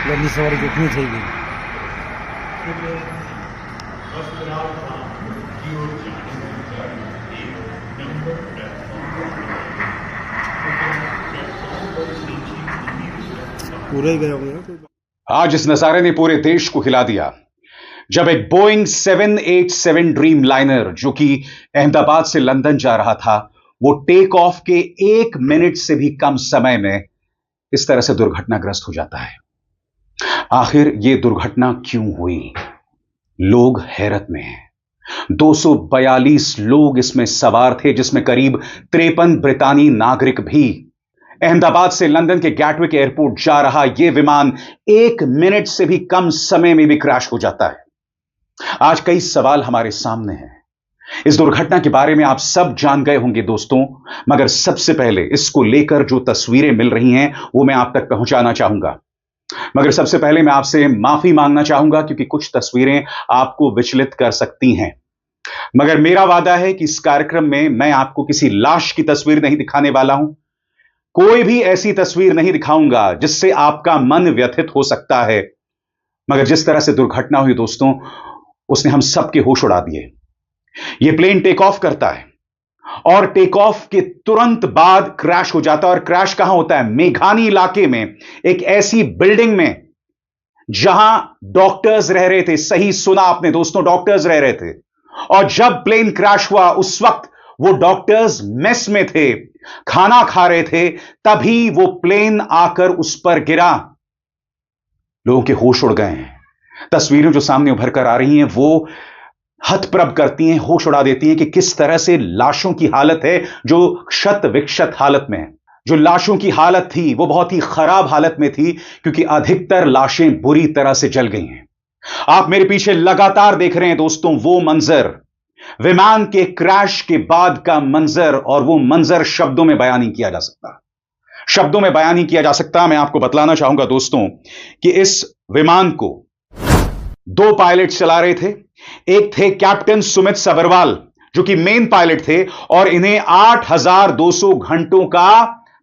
વહેલી સવારે જોખમી થઈ ગઈ. પૂરા ગયા હોંगे. आज इस नजारे ने पूरे देश को हिला दिया जब एक बोइंग 787 ड्रीम लाइनर जो कि अहमदाबाद से लंदन जा रहा था वो टेक ऑफ के 1 मिनट से भी कम समय में इस तरह से दुर्घटनाग्रस्त हो जाता है. आखिर ये दुर्घटना क्यों हुई? लोग हैरत में हैं. 242 लोग इसमें सवार थे, जिसमें करीब 53 ब्रितानी नागरिक भी. अहमदाबाद से लंदन के गैटविक एयरपोर्ट जा रहा यह विमान 1 मिनट से भी कम समय में भी क्रैश हो जाता है. आज कई सवाल हमारे सामने हैं. इस दुर्घटना के बारे में आप सब जान गए होंगे दोस्तों, मगर सबसे पहले इसको लेकर जो तस्वीरें मिल रही हैं वो मैं आप तक पहुंचाना चाहूंगा. मगर सबसे पहले मैं आपसे माफी मांगना चाहूंगा क्योंकि कुछ तस्वीरें आपको विचलित कर सकती हैं. मगर मेरा वादा है कि इस कार्यक्रम में मैं आपको किसी लाश की तस्वीर नहीं दिखाने वाला हूं. कोई भी ऐसी तस्वीर नहीं दिखाऊंगा जिससे आपका मन व्यथित हो सकता है. मगर जिस तरह से दुर्घटना हुई दोस्तों, उसने हम सबके होश उड़ा दिए. यह प्लेन टेक ऑफ करता है और टेक ऑफ के तुरंत बाद क्रैश हो जाता है. और क्रैश कहां होता है? मेघानी इलाके में, एक ऐसी बिल्डिंग में जहां डॉक्टर्स रह रहे थे. सही सुना आपने दोस्तों, डॉक्टर्स रह रहे थे. और जब प्लेन क्रैश हुआ उस वक्त वो डॉक्टर्स मेस में थे, खाना खा रहे थे, तभी वो प्लेन आकर उस पर गिरा. लोगों के होश उड़ गए हैं. तस्वीरें जो सामने उभर कर आ रही हैं वो हतप्रभ करती हैं, होश उड़ा देती हैं कि किस तरह से लाशों की हालत है जो क्षत विक्षत हालत में है. जो लाशों की हालत थी वो बहुत ही खराब हालत में थी क्योंकि अधिकतर लाशें बुरी तरह से जल गई हैं. आप मेरे पीछे लगातार देख रहे हैं दोस्तों वो मंजर, विमान के क्रैश के बाद का मंजर. और वो मंजर शब्दों में बयान नहीं किया जा सकता. शब्दों में बयान नहीं किया जा सकता. मैं आपको बतलाना चाहूंगा दोस्तों कि इस विमान को 2 पायलट चला रहे थे. एक थे कैप्टन सुमित सबरवाल जो कि मेन पायलट थे और इन्हें 8200 घंटों का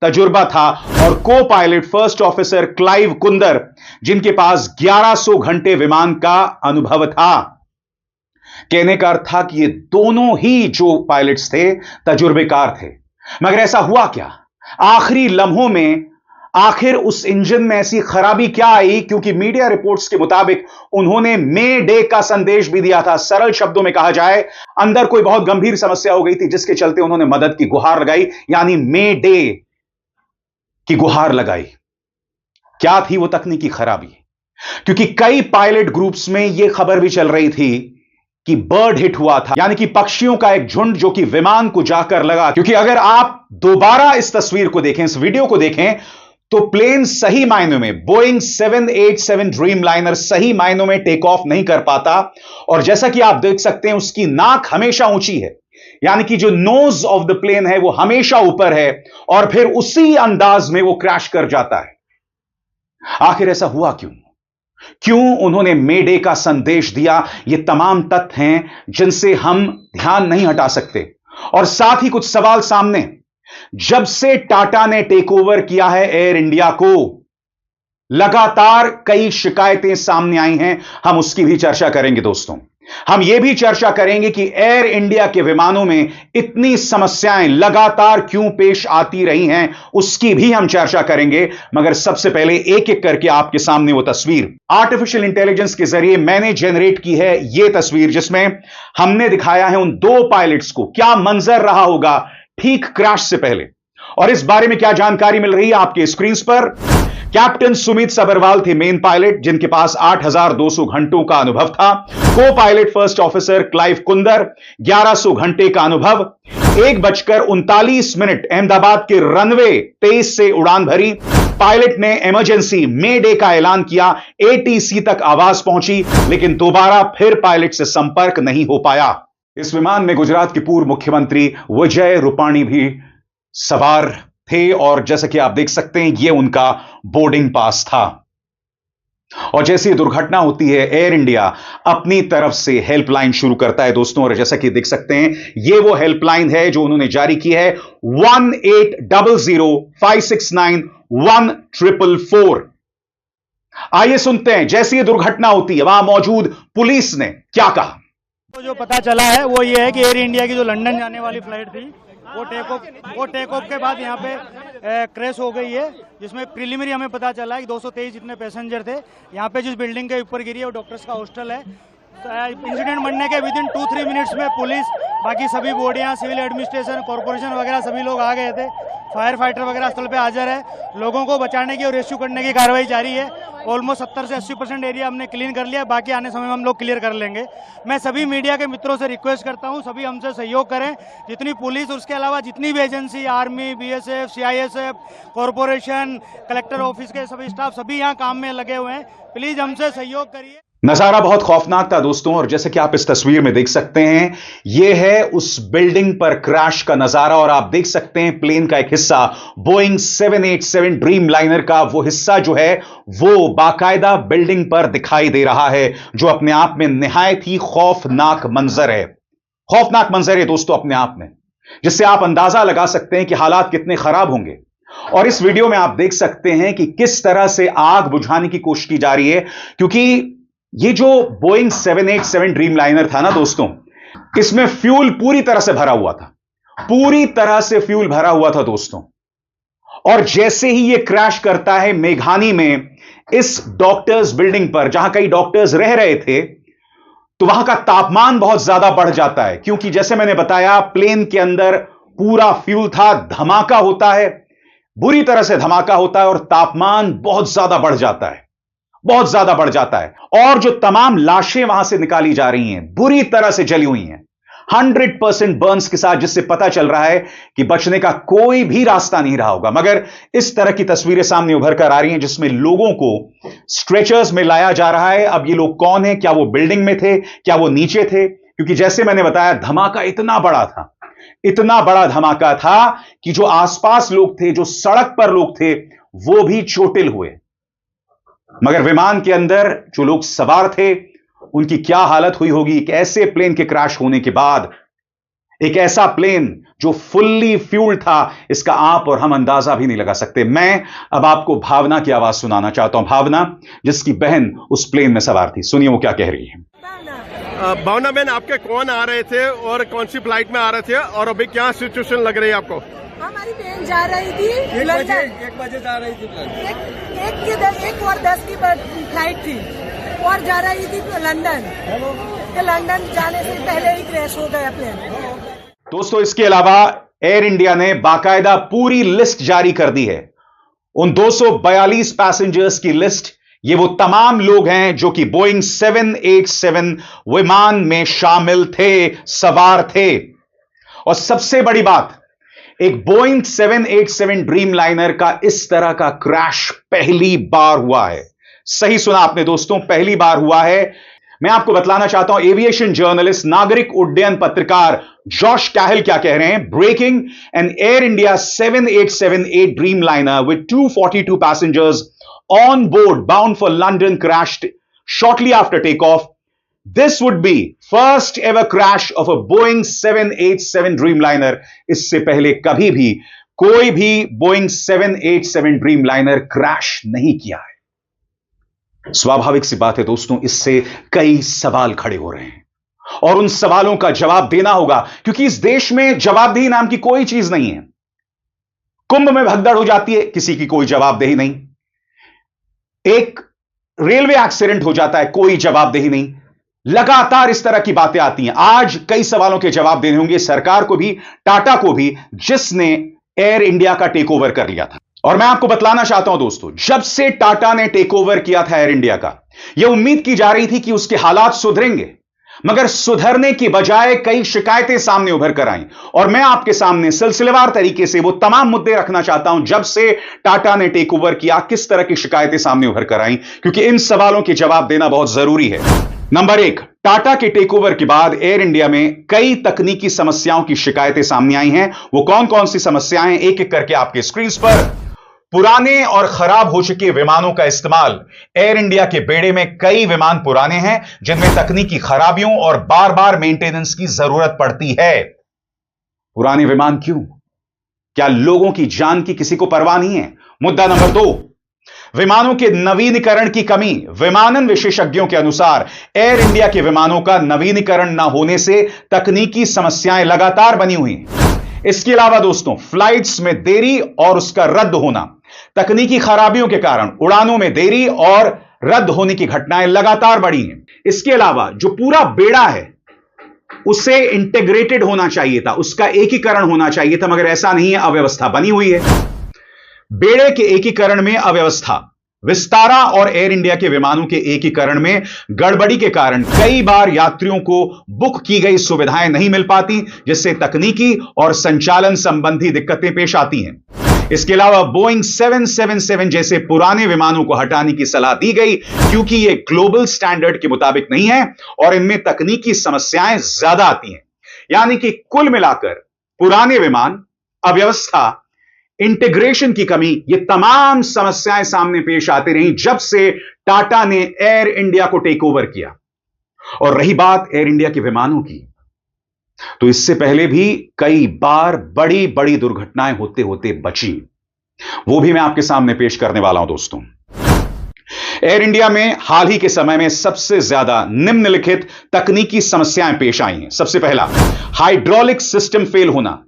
तजुर्बा था. और copilot first officer Clive Kunder जिनके पास 1100 घंटे विमान का अनुभव था. कहने का अर्थ था कि ये दोनों ही जो पायलट्स थे तजुर्बेकार थे. मगर ऐसा हुआ क्या? आखिरी लम्हों में आखिर उस इंजन में ऐसी खराबी क्या आई? क्योंकि मीडिया रिपोर्ट्स के मुताबिक उन्होंने मे डे का संदेश भी दिया था. सरल शब्दों में कहा जाए, अंदर कोई बहुत गंभीर समस्या हो गई थी जिसके चलते उन्होंने मदद की गुहार लगाई, यानी मे डे की गुहार लगाई. क्या थी वो तकनीकी खराबी? क्योंकि कई पायलट ग्रुप्स में यह खबर भी चल रही थी कि बर्ड हिट हुआ था, यानी कि पक्षियों का एक झुंड जो कि विमान को जाकर लगा. क्योंकि अगर आप दोबारा इस तस्वीर को देखें, इस वीडियो को देखें, तो प्लेन सही मायनों में, बोइंग 787 ड्रीम लाइनर सही मायनों में टेक ऑफ नहीं कर पाता. और जैसा कि आप देख सकते हैं उसकी नाक हमेशा ऊंची है, यानी कि जो नोज ऑफ द प्लेन है वो हमेशा ऊपर है. और फिर उसी अंदाज में वो क्रैश कर जाता है. आखिर ऐसा हुआ क्यों? क्यों उन्होंने मे डे का संदेश दिया? ये तमाम तथ्य हैं जिनसे हम ध्यान नहीं हटा सकते. और साथ ही कुछ सवाल सामने. जब से टाटा ने टेक ओवर किया है एयर इंडिया को, लगातार कई शिकायतें सामने आई हैं. हम उसकी भी चर्चा करेंगे दोस्तों. हम यह भी चर्चा करेंगे कि एयर इंडिया के विमानों में इतनी समस्याएं लगातार क्यों पेश आती रही हैं, उसकी भी हम चर्चा करेंगे. मगर सबसे पहले एक एक करके आपके सामने वो तस्वीर आर्टिफिशियल इंटेलिजेंस के जरिए मैंने जनरेट की है. यह तस्वीर जिसमें हमने दिखाया है उन 2 पायलट्स को, क्या मंजर रहा होगा ठीक क्रैश से पहले. और इस बारे में क्या जानकारी मिल रही है आपके स्क्रीन पर. कैप्टन सुमित सबरवाल थे मेन पायलट जिनके पास 8200 घंटों का अनुभव था. Copilot first officer Clive Kunder 1100 घंटे का अनुभव. 1:39 अहमदाबाद के रनवे 23 से उड़ान भरी. पायलट ने इमरजेंसी मे डे का ऐलान किया. एटीसी तक आवाज पहुंची लेकिन दोबारा फिर पायलट से संपर्क नहीं हो पाया. इस विमान में गुजरात के पूर्व मुख्यमंत्री विजय रूपाणी भी सवार थे और जैसा कि आप देख सकते हैं यह उनका बोर्डिंग पास था. और जैसे ही दुर्घटना होती है एयर इंडिया अपनी तरफ से हेल्पलाइन शुरू करता है दोस्तों. और जैसा कि देख सकते हैं यह वो हेल्पलाइन है जो उन्होंने जारी की है 1800 569 1444. आइए सुनते हैं जैसी ये दुर्घटना होती है वहां मौजूद पुलिस ने क्या कहा। तो जो पता चला है वो ये है कि एयर इंडिया की जो लंदन जाने वाली फ्लाइट थी वो टेक ऑफ के बाद यहाँ पे क्रैश हो गई है, जिसमें प्रिलिमिनरी हमें पता चला है कि 223 जितने पैसेंजर थे। यहाँ पे जिस बिल्डिंग के ऊपर गिरी है वो डॉक्टर्स का हॉस्टल है। इंसिडेंट बनने के विदिन 2-3 मिनट्स में पुलिस, बाकी सभी बॉडियाँ, सिविल एडमिनिस्ट्रेशन, कॉर्पोरेशन वगैरह सभी लोग आ गए थे। फायर फाइटर वगैरह स्थल पे हाजिर है। लोगों को बचाने की और रेस्क्यू करने की कार्रवाई जारी है। ऑलमोस्ट 70 से 80% एरिया हमने क्लीन कर लिया, बाकी आने समय में हम लोग क्लियर कर लेंगे। मैं सभी मीडिया के मित्रों से रिक्वेस्ट करता हूं, सभी हमसे सहयोग करें। जितनी पुलिस और उसके अलावा जितनी भी agency, army, BSF, CISF, corporation, collector office के सभी स्टाफ सभी यहाँ काम में लगे हुए हैं। प्लीज हमसे सहयोग करिए। नजारा बहुत खौफनाक था दोस्तों, और जैसे कि आप इस तस्वीर में देख सकते हैं यह है उस बिल्डिंग पर क्रैश का नजारा। और आप देख सकते हैं प्लेन का एक हिस्सा, बोइंग 787 ड्रीम लाइनर का वो हिस्सा जो है वो बाकायदा बिल्डिंग पर दिखाई दे रहा है, जो अपने आप में निहायत ही खौफनाक मंजर है। खौफनाक मंजर है दोस्तों अपने आप में, जिससे आप अंदाजा लगा सकते हैं कि हालात कितने खराब होंगे। और इस वीडियो में आप देख सकते हैं कि किस तरह से आग बुझाने की कोशिश की जा रही है, क्योंकि ये जो बोइंग 787 ड्रीम लाइनर था ना दोस्तों, इसमें फ्यूल पूरी तरह से भरा हुआ था, पूरी तरह से फ्यूल भरा हुआ था दोस्तों। और जैसे ही ये क्रैश करता है मेघानी में, इस डॉक्टर्स बिल्डिंग पर जहां कई डॉक्टर्स रह रहे थे, तो वहां का तापमान बहुत ज्यादा बढ़ जाता है, क्योंकि जैसे मैंने बताया प्लेन के अंदर पूरा फ्यूल था। धमाका होता है, बुरी तरह से धमाका होता है, और तापमान बहुत ज्यादा बढ़ जाता है, बहुत ज्यादा बढ़ जाता है। और जो तमाम लाशें वहां से निकाली जा रही हैं बुरी तरह से जली हुई हैं, 100% बर्न्स के साथ, जिससे पता चल रहा है कि बचने का कोई भी रास्ता नहीं रहा होगा। मगर इस तरह की तस्वीरें सामने उभर कर आ रही हैं जिसमें लोगों को स्ट्रेचर्स में लाया जा रहा है। अब ये लोग कौन है, क्या वो बिल्डिंग में थे, क्या वो नीचे थे? क्योंकि जैसे मैंने बताया धमाका इतना बड़ा था, इतना बड़ा धमाका था कि जो आसपास लोग थे, जो सड़क पर लोग थे, वो भी चोटिल हुए। मगर विमान के अंदर जो लोग सवार थे उनकी क्या हालत हुई होगी एक ऐसे प्लेन के क्रैश होने के बाद। एक ऐसा प्लेन जो फुल्ली फ्यूल्ड था, इसका आप और हम अंदाजा भी नहीं लगा सकते। मैं अब आपको भावना की आवाज सुनाना चाहता हूं, भावना जिसकी बहन उस प्लेन में सवार थी। सुनिए वो क्या कह रही है। भावना बहन, आपके कौन आ रहे थे और कौन सी फ्लाइट में आ रहे थे, और अभी क्या सिचुएशन लग रही है आपको? हमारी बहन जा रही थी एक बजे जा रही थी फ्लाइट। 1:10 की फ्लाइट थी और जा रही थी लंदन। लंदन जाने से पहले ही क्रैश हो गया प्लेन। दोस्तों इसके अलावा एयर इंडिया ने बाकायदा पूरी लिस्ट जारी कर दी है, उन 242 पैसेंजर्स की लिस्ट। ये वो तमाम लोग हैं जो कि बोइंग 787 विमान में शामिल थे, सवार थे। और सबसे बड़ी बात, एक बोइंग 787 ड्रीम लाइनर का इस तरह का क्रैश पहली बार हुआ है। सही सुना आपने दोस्तों, पहली बार हुआ है। मैं आपको बतलाना चाहता हूं एविएशन जर्नलिस्ट, नागरिक उड्डयन पत्रकार जॉश कैहल क्या कह रहे हैं। Breaking, an Air India 787 Dreamliner with 242 passengers on board bound for London crashed shortly after takeoff. This would be first ever crash of a Boeing 787 Dreamliner. इससे पहले कभी भी कोई भी Boeing 787 Dreamliner क्रैश नहीं किया है। स्वाभाविक सी बात है दोस्तों, इससे कई सवाल खड़े हो रहे हैं और उन सवालों का जवाब देना होगा, क्योंकि इस देश में जवाबदेही नाम की कोई चीज नहीं है। कुंभ में भगदड़ हो जाती है, किसी की कोई जवाबदेही नहीं। एक रेलवे एक्सीडेंट हो जाता है, कोई जवाबदेही नहीं। लगातार इस तरह की बातें आती हैं। आज कई सवालों के जवाब देने होंगे सरकार को भी, टाटा को भी, जिसने एयर इंडिया का टेक ओवर कर लिया था। और मैं आपको बतलाना चाहता हूं दोस्तों, जब से टाटा ने टेक ओवर किया था एयर इंडिया का, यह उम्मीद की जा रही थी कि उसके हालात सुधरेंगे, मगर सुधरने की बजाय कई शिकायतें सामने उभर कर आईं। और मैं आपके सामने सिलसिलेवार तरीके से वो तमाम मुद्दे रखना चाहता हूं जब से टाटा ने टेक ओवर किया, किस तरह की शिकायतें सामने उभर कर आईं, क्योंकि इन सवालों के जवाब देना बहुत जरूरी है। नंबर 1, टाटा के टेक ओवर के बाद एयर इंडिया में कई तकनीकी समस्याओं की शिकायतें सामने आई हैं। वो कौन कौन सी समस्याएं, एक एक करके आपके स्क्रीन पर। पुराने और खराब हो चुके विमानों का इस्तेमाल। एयर इंडिया के बेड़े में कई विमान पुराने हैं जिनमें तकनीकी खराबियों और बार बार मेंटेनेंस की जरूरत पड़ती है। पुराने विमान क्यों? क्या लोगों की जान की किसी को परवाह नहीं है? मुद्दा नंबर 2, विमानों के नवीनीकरण की कमी। विमानन विशेषज्ञों के अनुसार एयर इंडिया के विमानों का नवीनीकरण न होने से तकनीकी समस्याएं लगातार बनी हुई हैं। इसके अलावा दोस्तों, फ्लाइट्स में देरी और उसका रद्द होना, तकनीकी खराबियों के कारण उड़ानों में देरी और रद्द होने की घटनाएं लगातार बढ़ी हैं। इसके अलावा जो पूरा बेड़ा है उसे इंटीग्रेटेड होना चाहिए था, उसका एकीकरण होना चाहिए था, मगर ऐसा नहीं है, अव्यवस्था बनी हुई है। बेड़े के एकीकरण में अव्यवस्था, विस्तारा और एयर इंडिया के विमानों के एकीकरण में गड़बड़ी के कारण कई बार यात्रियों को बुक की गई सुविधाएं नहीं मिल पाती, जिससे तकनीकी और संचालन संबंधी दिक्कतें पेश आती हैं। इसके अलावा बोइंग 777 जैसे पुराने विमानों को हटाने की सलाह दी गई, क्योंकि ये ग्लोबल स्टैंडर्ड के मुताबिक नहीं है और इनमें तकनीकी समस्याएं ज्यादा आती हैं। यानी कि कुल मिलाकर पुराने विमान, अव्यवस्था, इंटीग्रेशन की कमी, ये तमाम समस्याएं सामने पेश आती रही जब से टाटा ने एयर इंडिया को टेक ओवर किया। और रही बात एयर इंडिया के विमानों की, तो इससे पहले भी कई बार बड़ी बड़ी दुर्घटनाएं होते होते बची, वो भी मैं आपके सामने पेश करने वाला हूं दोस्तों। एयर इंडिया में हाल ही के समय में सबसे ज्यादा निम्नलिखित तकनीकी समस्याएं पेश आई हैं। सबसे पहला, हाइड्रोलिक सिस्टम फेल होना।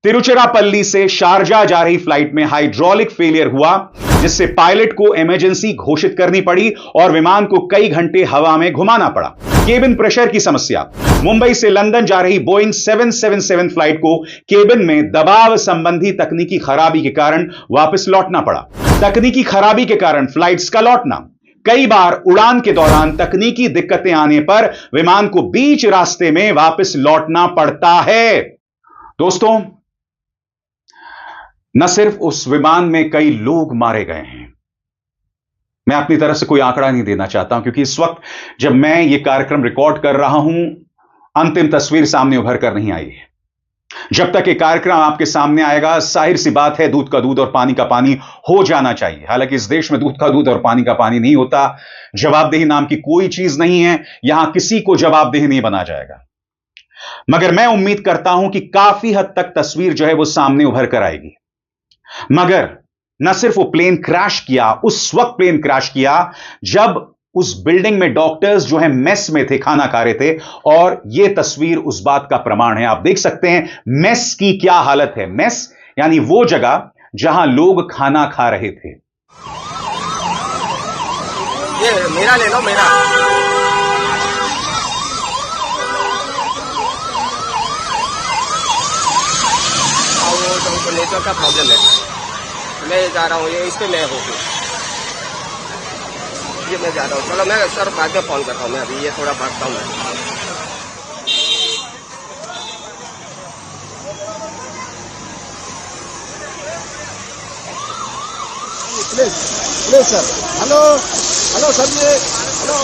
तिरुचिरापल्ली से शारजा जा रही फ्लाइट में हाइड्रोलिक फेलियर हुआ, जिससे पायलट को इमरजेंसी घोषित करनी पड़ी और विमान को कई घंटे हवा में घुमाना पड़ा। केबिन प्रेशर की समस्या। मुंबई से लंदन जा रही बोइंग 777 फ्लाइट को केबिन में दबाव संबंधी तकनीकी खराबी के कारण वापस लौटना पड़ा। तकनीकी खराबी के कारण फ्लाइट्स का लौटना। कई बार उड़ान के दौरान तकनीकी दिक्कतें आने पर विमान को बीच रास्ते में वापस लौटना पड़ता है। दोस्तों, न सिर्फ उस विमान में कई लोग मारे गए हैं, मैं अपनी तरफ से कोई आंकड़ा नहीं देना चाहता हूं, क्योंकि इस वक्त जब मैं यह कार्यक्रम रिकॉर्ड कर रहा हूं, अंतिम तस्वीर सामने उभर कर नहीं आई है। जब तक ये कार्यक्रम आपके सामने आएगा, जाहिर सी बात है, दूध का दूध और पानी का पानी हो जाना चाहिए। हालांकि इस देश में दूध का दूध और पानी का पानी नहीं होता, जवाबदेही नाम की कोई चीज नहीं है, यहां किसी को जवाबदेह नहीं बना जाएगा। मगर मैं उम्मीद करता हूं कि काफी हद तक तस्वीर जो है वो सामने उभर कर आएगी। मगर न सिर्फ वो प्लेन क्रैश किया, उस वक्त प्लेन क्रैश किया जब उस बिल्डिंग में डॉक्टर्स जो है मेस में थे, खाना खा रहे थे, और यह तस्वीर उस बात का प्रमाण है। आप देख सकते हैं मेस की क्या हालत है। मेस यानी वो जगह जहां लोग खाना खा रहे थे। ये मेरा ले लो, मेरा। वो नेटवर्क का प्रॉब्लम है, मैं जा रहा हूँ, ये इसके मैं हूँ, ये मैं जा रहा हूँ। चलो मैं सर बाद में फोन करता हूँ, मैं अभी ये थोड़ा भागता हूँ। Please sir, hello hello sir, ये हेलो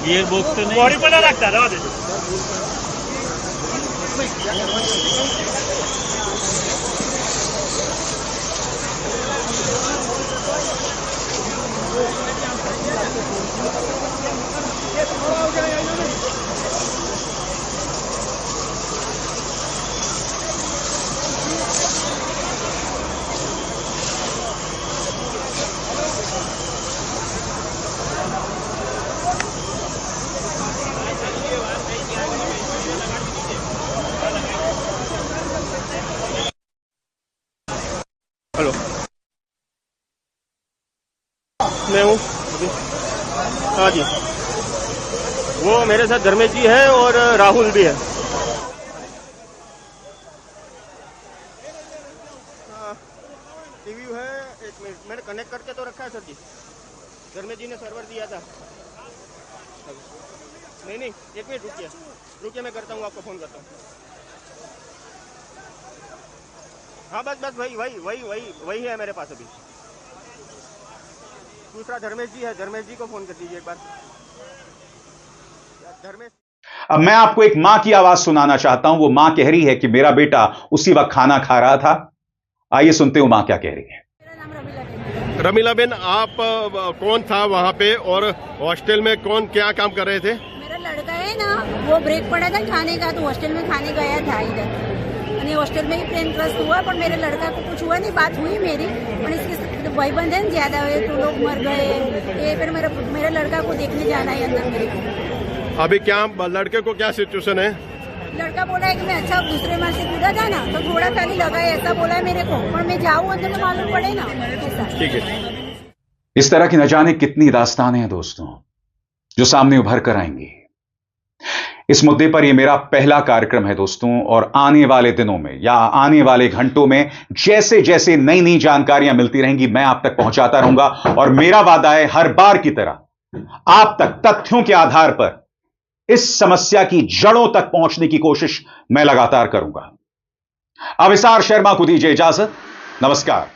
ये बॉक्स तो नहीं, बॉडी पर रखता है। हेलो, मैं हूँ अभी। हाँ जी, वो मेरे साथ धर्मेश जी है और राहुल भी है। टीवी है, एक मिनट, मैंने कनेक्ट करके तो रखा है सर जी। धर्मेश जी ने सर्वर दिया था। नहीं, एक मिनट रुकिए, मैं करता हूँ, आपको फोन करता हूँ। हाँ बस वही है मेरे पास अभी। दूसरा धर्मेश जी है, धर्मेश जी को फोन कर दीजिए एक बार। धर्मेश, अब मैं आपको एक मां की आवाज सुनाना चाहता हूं। वो मां कह रही है कि मेरा बेटा उसी वक्त खाना खा रहा था। आइए सुनते हो मां क्या कह रही है। मेरा नाम रमीला देवी है। रमीला बेन, आप कौन था वहाँ पे और हॉस्टल में कौन क्या काम कर रहे थे? मेरा लड़का है ना, वो ब्रेक पड़ा था खाने का, तो हॉस्टल में खाने गया था इधर, यानी हॉस्टल में ही प्लेन क्रैश हुआ, पर मेरे लड़का को कुछ हुआ नहीं, बात हुई मेरी, और इसके भाईबंद है ज्यादा हुए तो लोग मर गए, ये फिर मेरे लड़का को देखने जाना है अंदर मेरे को। अभी क्या लड़के को क्या सिचुएशन है? लड़का बोला है कि मैं अच्छा दूसरे मार से कूदा था ना, तो थोड़ा खाली लगा है, ऐसा बोला है मेरे को, पर मैं जाऊँ अंदर तो मालूम पड़े ना ऐसा। ठीक है। इस तरह की न जाने कितनी दास्तानें हैं दोस्तों जो सामने उभर कर आएंगी। इस मुद्दे पर यह मेरा पहला कार्यक्रम है दोस्तों, और आने वाले दिनों में या आने वाले घंटों में जैसे जैसे नई नई जानकारियां मिलती रहेंगी मैं आप तक पहुंचाता रहूंगा, और मेरा वादा है हर बार की तरह आप तक तथ्यों के आधार पर इस समस्या की जड़ों तक पहुंचने की कोशिश मैं लगातार करूंगा। अविसार शर्मा को दीजिए इजाजत। नमस्कार।